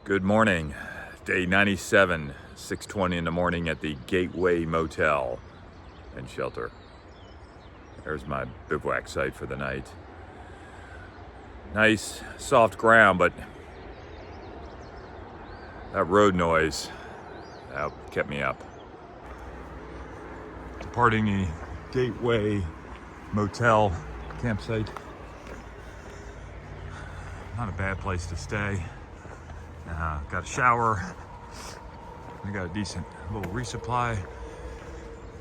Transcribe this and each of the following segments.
Good morning, day 97, 6:20 in the morning at the Gateway Motel and Shelter. There's my bivouac site for the night. Nice, soft ground, but that road noise, that kept me up. Departing the Gateway Motel campsite. Not a bad place to stay. Got a shower. I got a decent little resupply.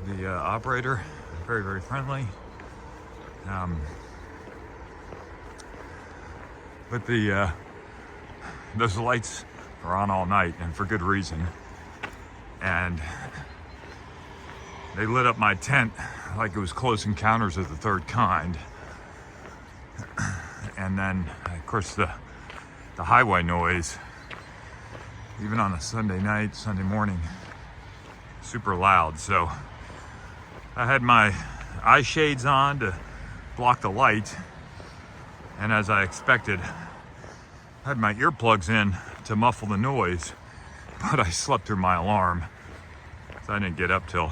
The operator, very, very friendly. But those lights are on all night, and for good reason. And they lit up my tent like it was Close Encounters of the Third Kind. And then, of course, the highway noise, even on a Sunday night, Sunday morning, super loud. So I had my eye shades on to block the light, and as I expected, I had my earplugs in to muffle the noise, but I slept through my alarm, so I didn't get up till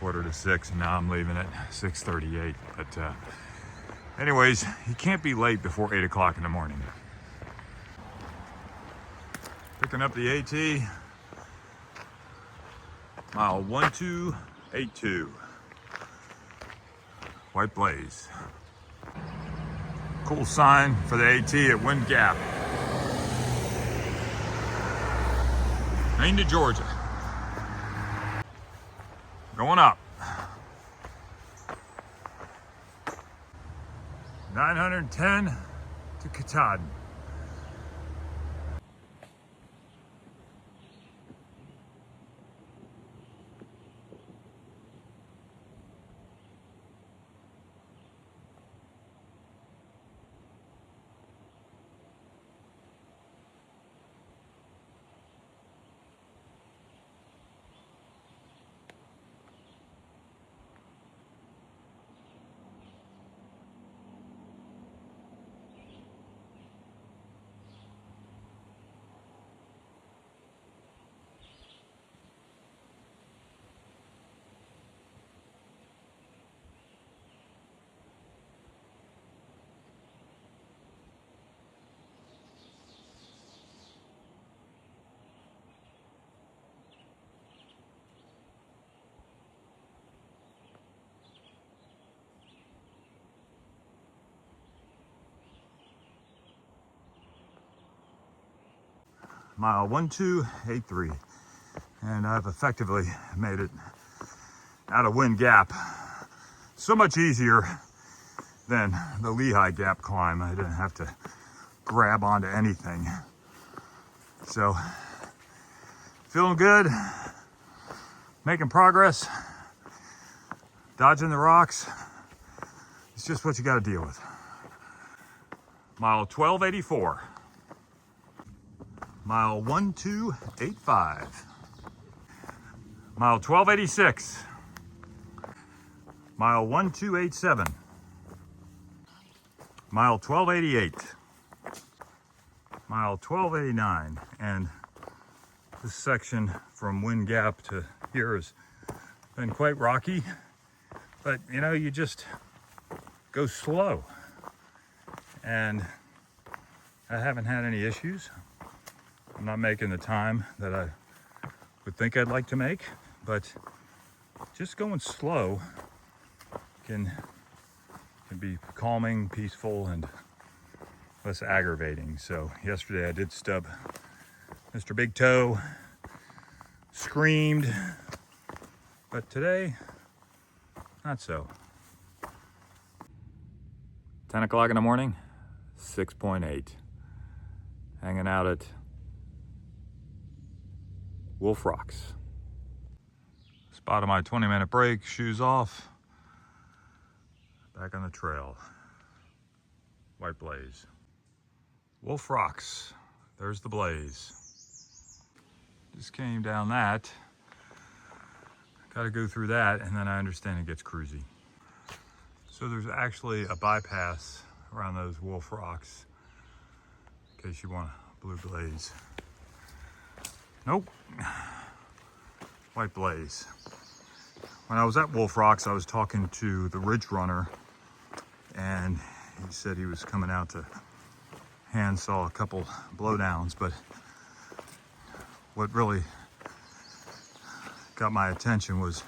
5:45, and now I'm leaving at 6:38. But anyways, you can't be late before 8 o'clock in the morning. Picking up the AT, mile 1282, White Blaze. Cool sign for the AT at Wind Gap. Maine to Georgia. Going up. 910 to Katahdin. Mile 1283, and I've effectively made it out of Wind Gap. So much easier than the Lehigh Gap climb. I didn't have to grab onto anything. So, feeling good, making progress, dodging the rocks. It's just what you got to deal with. Mile 1284. Mile 1285. Mile 1286. Mile 1287. Mile 1288. Mile 1289. And this section from Wind Gap to here has been quite rocky, but you know, you just go slow. And I haven't had any issues. I'm not making the time that I would think I'd like to make, but just going slow can be calming, peaceful, and less aggravating. So yesterday I did stub Mr. Big Toe, screamed, but today, not so. 10 o'clock in the morning, 6.8. Hanging out at Wolf Rocks. Spot of my 20-minute break, shoes off. Back on the trail. White Blaze. Wolf Rocks. There's the blaze. Just came down that. Got to go through that, and then I understand it gets cruisy. So there's actually a bypass around those Wolf Rocks in case you want to blue blaze. Nope. White blaze. When I was at Wolf Rocks, I was talking to the ridge runner, and he said he was coming out to hand saw a couple blowdowns, but what really got my attention was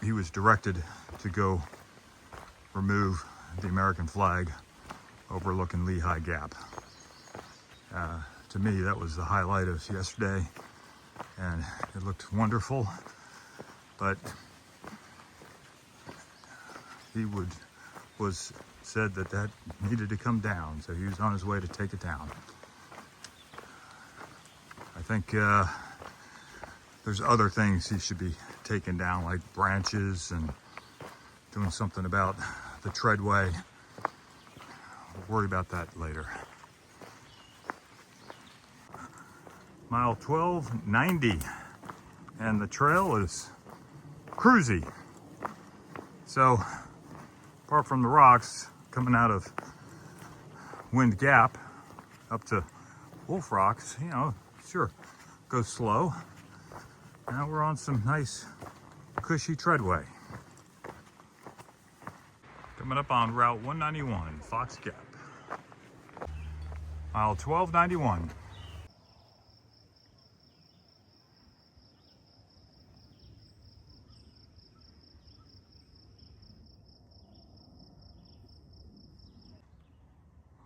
he was directed to go remove the American flag overlooking Lehigh Gap. To me, that was the highlight of yesterday, and it looked wonderful, but he said that needed to come down, so he was on his way to take it down. I think there's other things he should be taking down, like branches and doing something about the treadway. We'll worry about that later. Mile 1290, and the trail is cruisy. So, apart from the rocks coming out of Wind Gap up to Wolf Rocks, you know, sure, go slow. Now we're on some nice, cushy treadway. Coming up on Route 191, Fox Gap. Mile 1291.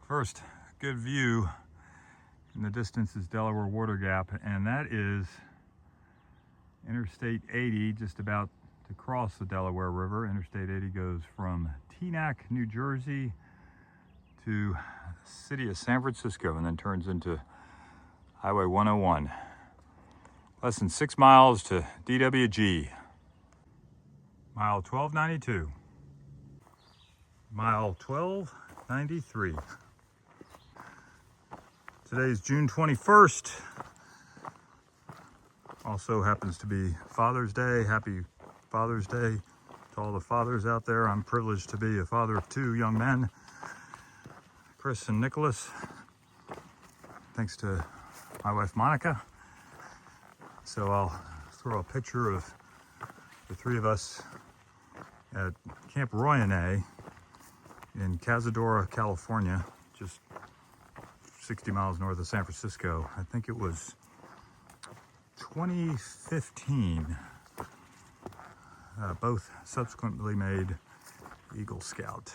First good view in the distance is Delaware Water Gap, and that is Interstate 80, just about to cross the Delaware River. Interstate 80 goes from Teaneck, New Jersey to the city of San Francisco and then turns into Highway 101. Less than 6 miles to DWG. Mile 1292. Mile 1293. Today's June 21st. Also happens to be Father's Day. Happy Father's Day to all the fathers out there. I'm privileged to be a father of 2 young men, Chris and Nicholas, thanks to my wife Monica. So I'll throw a picture of the 3 of us at Camp Royane in Cazadora, California, just 60 miles north of San Francisco. I think it was 2015. Both subsequently made Eagle Scout.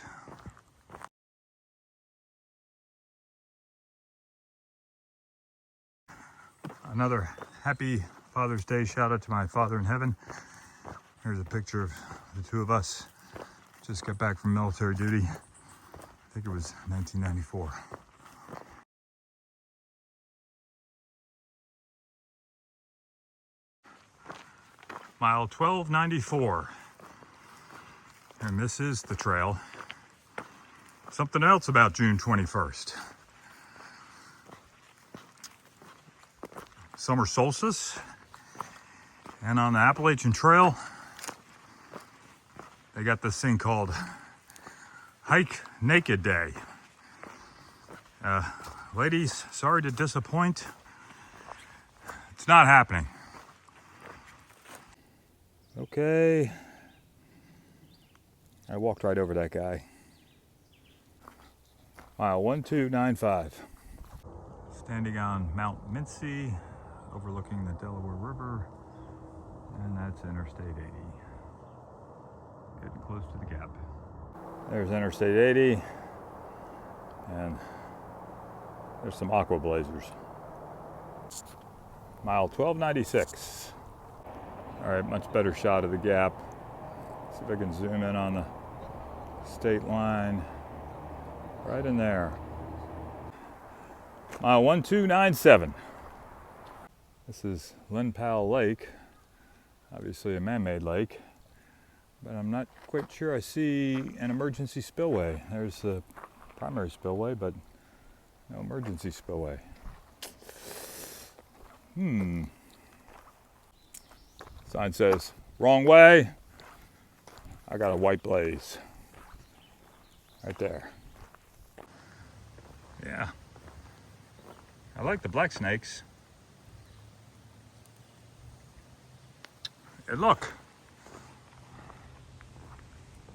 Another happy Father's Day shout out to my father in heaven. Here's a picture of the 2 of us. Just got back from military duty. I think it was 1994. Mile 1294. And this is the trail. Something else about June 21st. Summer solstice. And on the Appalachian Trail, they got this thing called Hike Naked Day. Ladies, sorry to disappoint. It's not happening. Okay. I walked right over that guy. Mile 1295. Standing on Mount Mincy, overlooking the Delaware River, and that's Interstate 80. Getting close to the gap. There's Interstate 80, and there's some aqua blazers. Mile 1296. All right, much better shot of the gap. See if I can zoom in on the state line. Right in there. Mile 1297. This is Lynn Powell Lake, obviously a man-made lake, but I'm not quite sure I see an emergency spillway. There's the primary spillway, but no emergency spillway. Sign says, wrong way. I got a white blaze. Right there. Yeah. I like the black snakes. And look,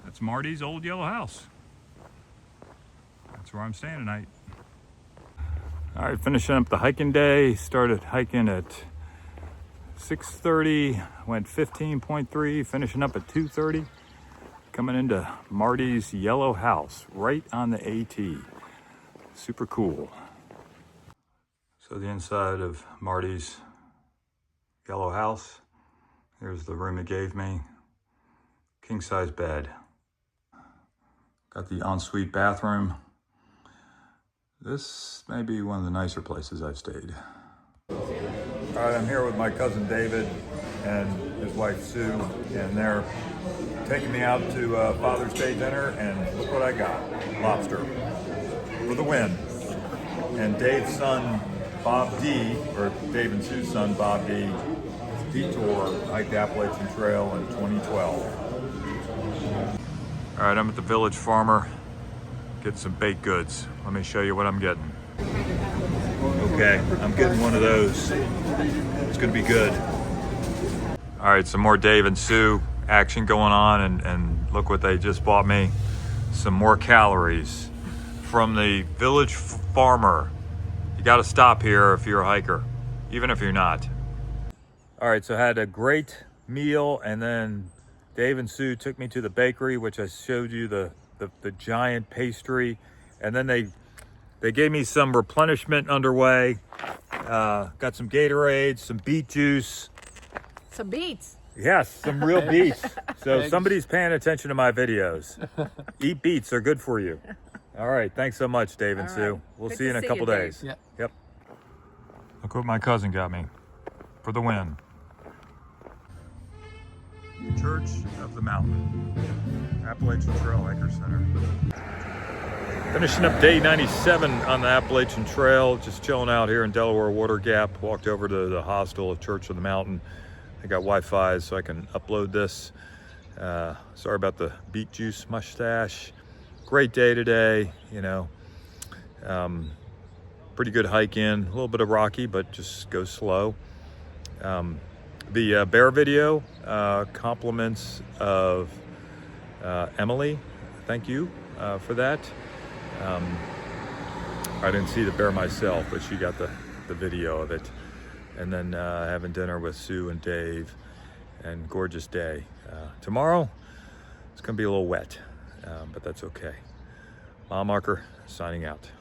that's Marty's old yellow house. That's where I'm staying tonight. All right, finishing up the hiking day. Started hiking at 6:30, went 15.3, finishing up at 2:30. Coming into Marty's yellow house, right on the AT. Super cool. So the inside of Marty's yellow house. Here's the room it gave me. King size bed. Got the ensuite bathroom. This may be one of the nicer places I've stayed. All right, I'm here with my cousin David and his wife Sue, and they're taking me out to Father's Day dinner, and look what I got. Lobster for the win. And Dave's son, Bob D, or Dave and Sue's son, Bob D, detour hiked the Appalachian Trail in 2012. All right, I'm at the Village Farmer, getting some baked goods. Let me show you what I'm getting. Okay, I'm getting one of those. It's gonna be good. All right, some more Dave and Sue action going on, and look what they just bought me. Some more calories from the Village Farmer. You gotta stop here if you're a hiker, even if you're not. All right, so I had a great meal, and then Dave and Sue took me to the bakery, which I showed you the giant pastry, and then they gave me some replenishment underway. Got some Gatorade, some beet juice. Some beets. Yes, some real beets. So somebody's paying attention to my videos. Eat beets, they're good for you. All right, thanks so much, Dave and Sue. We'll see you in a couple days. Yep. Look what my cousin got me for the win. Church of the Mountain, Appalachian Trail Hiker Center. Finishing up day 97 on the Appalachian Trail, just chilling out here in Delaware Water Gap. Walked over to the hostel of Church of the Mountain. I got Wi-Fi so I can upload this. Sorry about the beet juice mustache. Great day today, you know. Pretty good hike in, a little bit of rocky, but just go slow. The bear video, compliments of Emily. Thank you for that. I didn't see the bear myself, but she got the video of it. And then having dinner with Sue and Dave, and gorgeous day. Tomorrow, it's gonna be a little wet, but that's okay. Mile Marker, signing out.